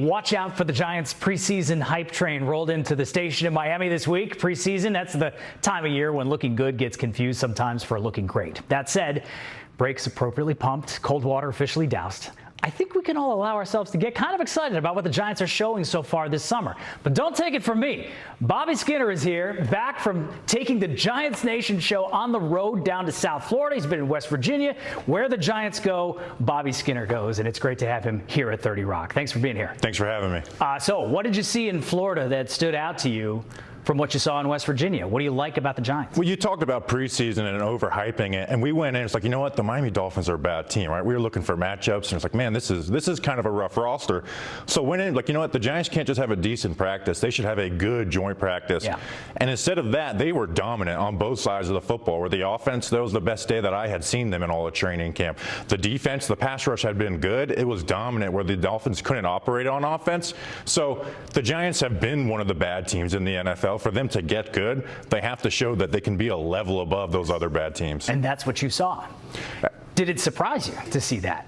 Watch out for the Giants' preseason hype train rolled into the station in Miami this week. Preseason, that's the time of year when looking good gets confused sometimes for looking great. That said, brakes appropriately pumped, cold water officially doused. I think we can all allow ourselves to get kind of excited about what the Giants are showing so far this summer. But don't take it from me. Bobby Skinner is here, back from taking the Giants Nation show on the road down to South Florida. He's been in West Virginia. Where the Giants go, Bobby Skinner goes, and it's great to have him here at 30 Rock. Thanks for being here. Thanks for having me. So what did you see in Florida that stood out to you from what you saw in West Virginia? What do you like about the Giants? Well, you talked about preseason and overhyping it, and we went in, it's like, you know what, the Miami Dolphins are a bad team, right? We were looking for matchups, and it's like, man, this is kind of a rough roster. So went in, like, you know what, the Giants can't just have a decent practice. They should have a good joint practice. Yeah. And instead of that, they were dominant on both sides of the football. Where the offense, that was the best day that I had seen them in all the training camp. The defense, the pass rush had been good. It was dominant where the Dolphins couldn't operate on offense. So the Giants have been one of the bad teams in the NFL. For them to get good, they have to show that they can be a level above those other bad teams. And that's what you saw. Did it surprise you to see that?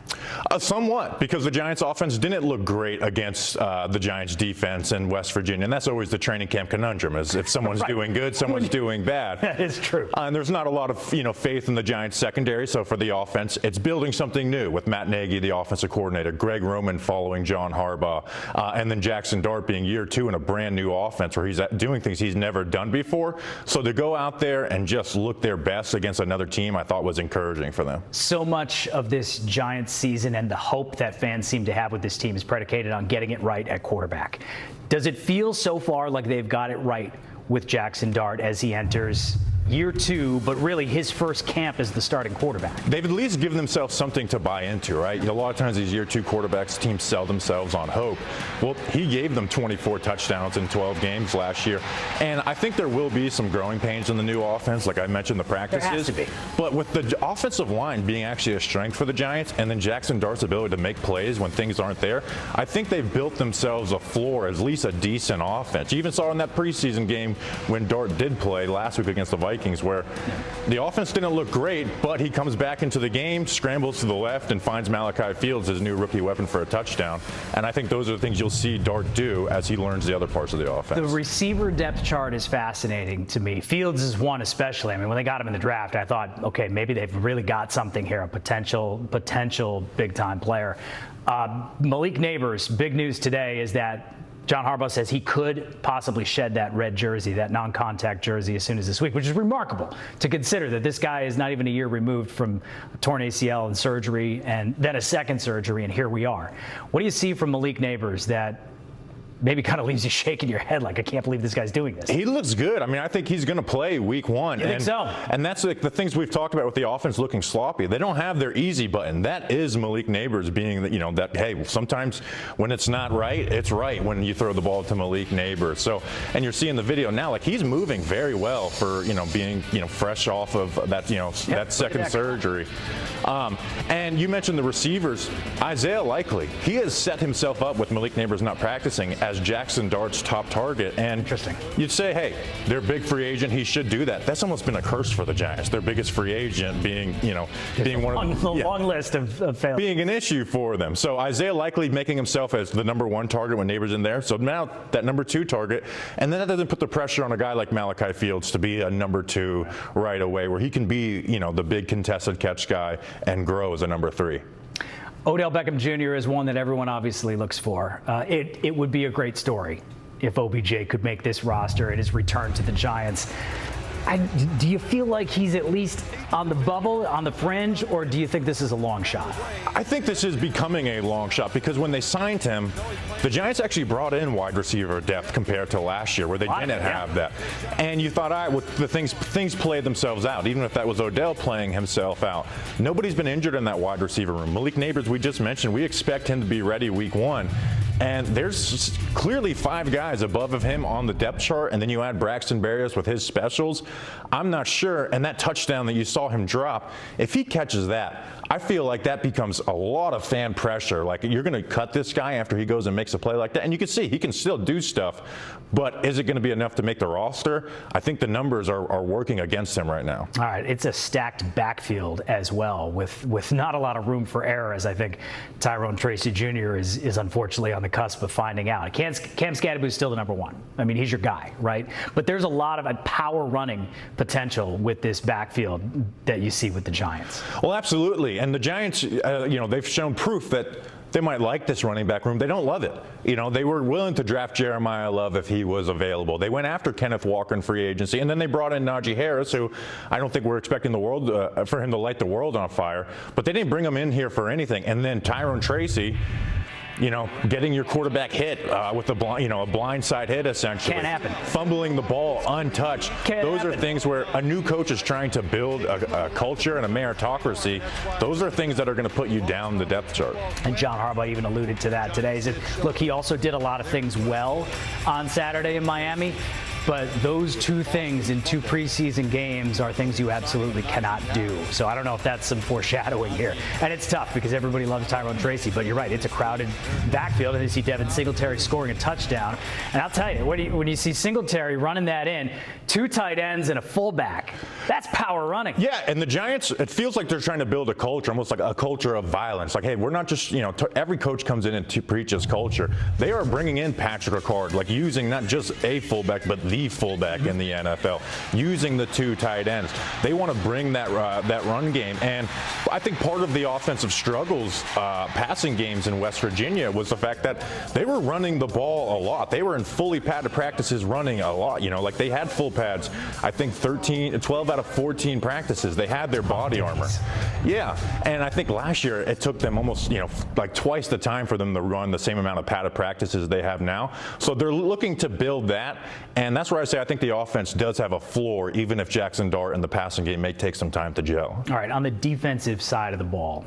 Somewhat, because the Giants offense didn't look great against the Giants defense in West Virginia. And that's always the training camp conundrum, is if someone's right. doing good, someone's doing bad. That is true. And there's not a lot of faith in the Giants secondary. So for the offense, it's building something new with Matt Nagy, the offensive coordinator, Greg Roman following John Harbaugh, and then Jackson Dart being year two in a brand new offense where he's doing things he's never done before. So to go out there and just look their best against another team, I thought was encouraging for them. So much of this Giants season and the hope that fans seem to have with this team is predicated on getting it right at quarterback. Does it feel so far like they've got it right with Jackson Dart as he enters year two, but really his first camp as the starting quarterback? They've at least given themselves something to buy into, right? A lot of times these year two quarterbacks, teams sell themselves on hope. Well, he gave them 24 touchdowns in 12 games last year. And I think there will be some growing pains in the new offense, like I mentioned, the practices. There has to be. But with the offensive line being actually a strength for the Giants, and then Jackson Dart's ability to make plays when things aren't there, I think they've built themselves a floor, at least a decent offense. You even saw in that preseason game when Dart did play last week against the Vikings, where the offense didn't look great, but he comes back into the game, scrambles to the left, and finds Malachi Fields, his new rookie weapon, for a touchdown. And I think those are the things you'll see Dart do as he learns the other parts of the offense. The receiver depth chart is fascinating to me. Fields is one especially. I mean, when they got him in the draft, I thought, okay, maybe they've really got something here, a potential big-time player. Malik Neighbors, big news today is that John Harbaugh says he could possibly shed that red jersey, that non-contact jersey, as soon as this week, which is remarkable to consider that this guy is not even a year removed from a torn ACL and surgery and then a second surgery, and here we are. What do you see from Malik Neighbors that maybe kind of leaves you shaking your head like, I can't believe this guy's doing this? He looks good. I mean, I think he's going to play week one. You think so? And that's like the things we've talked about with the offense looking sloppy. They don't have their easy button. That is Malik Neighbors being that, hey, sometimes when it's not right, it's right when you throw the ball to Malik Neighbors. So, and you're seeing the video now, like he's moving very well for, being, fresh off of that, that second surgery. And you mentioned the receivers. Isaiah Likely, he has set himself up with Malik Neighbors not practicing as Jackson Dart's top target. And interesting. You'd say, hey, their big free agent, he should do that. That's almost been a curse for the Giants. Their biggest free agent being, being one of the long list of failures. Being an issue for them. So Isaiah Likely making himself as the number one target when Neighbors in there. So now that number two target, and then that doesn't put the pressure on a guy like Malachi Fields to be a number two right away, where he can be, the big contested catch guy and grow as a number three. Odell Beckham Jr. is one that everyone obviously looks for. It would be a great story if OBJ could make this roster and his return to the Giants. Do you feel like he's at least on the bubble, on the fringe, or do you think this is a long shot? I think this is becoming a long shot because when they signed him, the Giants actually brought in wide receiver depth compared to last year where they didn't have that. And you thought, all right, well, the things played themselves out, even if that was Odell playing himself out. Nobody's been injured in that wide receiver room. Malik Neighbors, we just mentioned, we expect him to be ready week one. And there's clearly 5 guys above of him on the depth chart, and then you add Braxton Berrios with his specials. I'm not sure, and that touchdown that you saw him drop, if he catches that, I feel like that becomes a lot of fan pressure. Like, you're going to cut this guy after he goes and makes a play like that. And you can see he can still do stuff, but is it going to be enough to make the roster? I think the numbers are working against him right now. All right, it's a stacked backfield as well, with not a lot of room for error, as I think Tyrone Tracy Jr. is unfortunately on the cusp of finding out. Cam Skadaboo is still the number one. I mean, he's your guy, right? But there's a lot of power running potential with this backfield that you see with the Giants. Well, absolutely. And the Giants, they've shown proof that they might like this running back room. They don't love it. They were willing to draft Jeremiah Love if he was available. They went after Kenneth Walker in free agency, and then they brought in Najee Harris, who I don't think we're expecting the world for him to light the world on fire. But they didn't bring him in here for anything. And then Tyrone Tracy, getting your quarterback hit with a blind side hit, essentially. Can't happen. Fumbling the ball untouched. Those are things where a new coach is trying to build a culture and a meritocracy. Those are things that are going to put you down the depth chart. And John Harbaugh even alluded to that today. He said, look, he also did a lot of things well on Saturday in Miami. But those two things in two preseason games are things you absolutely cannot do. So I don't know if that's some foreshadowing here. And it's tough because everybody loves Tyrone Tracy, but you're right, it's a crowded backfield, and you see Devin Singletary scoring a touchdown. And I'll tell you, when you see Singletary running that in, two tight ends and a fullback, that's power running. Yeah, and the Giants, it feels like they're trying to build a culture, almost like a culture of violence. Like, hey, we're not just, every coach comes in and preaches culture. They are bringing in Patrick Ricard, like using not just a fullback, but the fullback in the NFL, using the two tight ends. They want to bring that run game. And I think part of the offensive struggles passing games in West Virginia was the fact that they were running the ball a lot. They were in fully padded practices running a lot. Like they had full pads, I think 12 out of 14 practices. They had their body armor. Yeah, and I think last year it took them almost, like twice the time for them to run the same amount of padded practices they have now. So they're looking to build that, and that's where I say I think the offense does have a floor, even if Jackson Dart in the passing game may take some time to gel. All right, on the defensive side of the ball,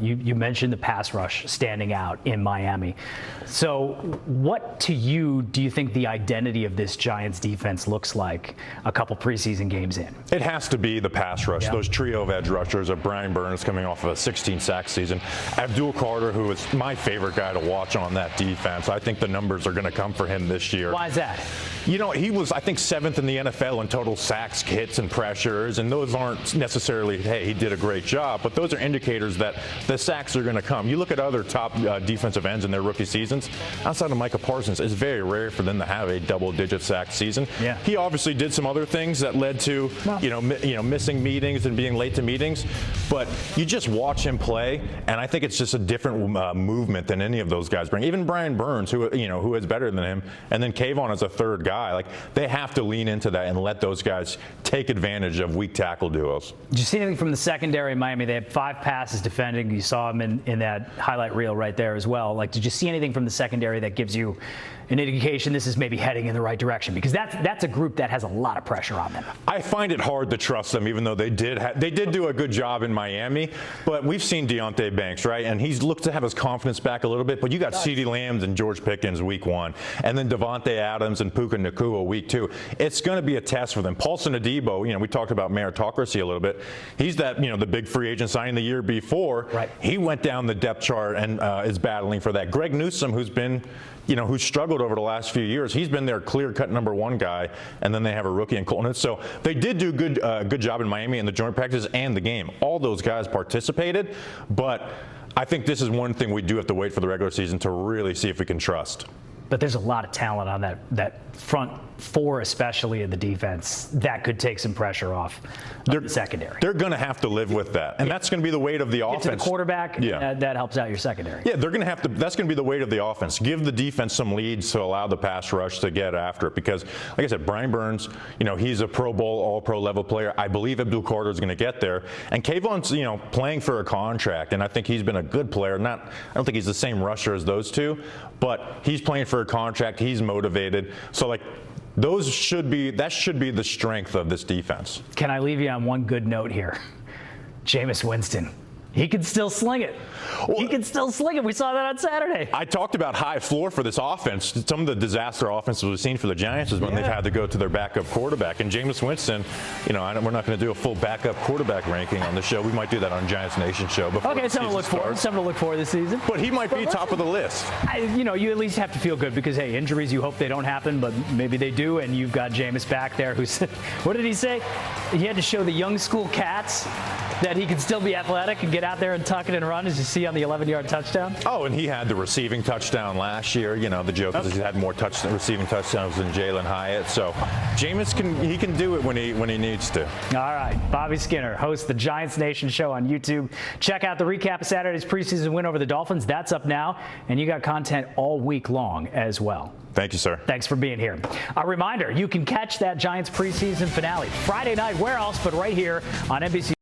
you mentioned the pass rush standing out in Miami. So what to you do you think the identity of this Giants defense looks like a couple preseason games in? It has to be the pass rush. Yeah. Those trio of edge rushers of Brian Burns coming off of a 16-sack season. Abdul Carter, who is my favorite guy to watch on that defense. I think the numbers are going to come for him this year. Why is that? He was, I think, 7th in the NFL in total sacks, hits, and pressures, and those aren't necessarily, hey, he did a great job, but those are indicators that the sacks are going to come. You look at other top defensive ends in their rookie seasons, outside of Micah Parsons, it's very rare for them to have a double-digit sack season. Yeah. He obviously did some other things that led to, missing meetings and being late to meetings, but you just watch him play, and I think it's just a different movement than any of those guys bring. Even Brian Burns, who is better than him, and then Kayvon is a third guy. Like, they have to lean into that and let those guys take advantage of weak tackle duos. Did you see anything from the secondary in Miami? They had 5 passes defending. You saw them in that highlight reel right there as well. Like, did you see anything from the secondary that gives you an indication this is maybe heading in the right direction? Because that's a group that has a lot of pressure on them. I find it hard to trust them, even though they did do a good job in Miami. But we've seen Deonte Banks, right? And he's looked to have his confidence back a little bit. But you got CeeDee Lamb and George Pickens week 1, and then Devontae Adams and Puka Nacua week 2. It's going to be a test for them. Paulson Adebo, we talked about meritocracy a little bit. He's that, the big free agent signing the year before. Right. He went down the depth chart and is battling for that. Greg Newsome, who's been who's struggled over the last few years. He's been their clear-cut number 1 guy, and then they have a rookie in Colton. So they did do good job in Miami in the joint practice and the game. All those guys participated, but I think this is one thing we do have to wait for the regular season to really see if we can trust. But there's a lot of talent on that front 4, especially in the defense, that could take some pressure off the secondary. They're going to have to live with that, and that's going to be the weight of the offense. Get to the quarterback, that helps out your secondary. Yeah, they're going to have to. That's going to be the weight of the offense. Give the defense some leads to allow the pass rush to get after it. Because, like I said, Brian Burns, he's a Pro Bowl, All-Pro level player. I believe Abdul Carter is going to get there, and Kayvon's, playing for a contract, and I think he's been a good player. I don't think he's the same rusher as those two, but he's playing for a contract. He's motivated. So, that should be the strength of this defense. Can I leave you on one good note here? Jameis Winston. He can still sling it. He can still sling it. We saw that on Saturday. I talked about high floor for this offense. Some of the disaster offenses we've seen for the Giants is when they've had to go to their backup quarterback. And Jameis Winston, we're not going to do a full backup quarterback ranking on the show. We might do that on Giants Nation show. Okay, something to look for. Something to look for this season. But he might be top of the list. You at least have to feel good because, hey, injuries, you hope they don't happen, but maybe they do. And you've got Jameis back there who's, what did he say? He had to show the young school cats that he can still be athletic and get out there and tuck it and run, as you see on the 11-yard touchdown. Oh, and he had the receiving touchdown last year. The joke is he had more receiving touchdowns than Jalen Hyatt. So Jameis can do it when he needs to. All right, Bobby Skinner hosts the Giants Nation show on YouTube. Check out the recap of Saturday's preseason win over the Dolphins. That's up now, and you got content all week long as well. Thank you, sir. Thanks for being here. A reminder, you can catch that Giants preseason finale Friday night. Where else but right here on NBC.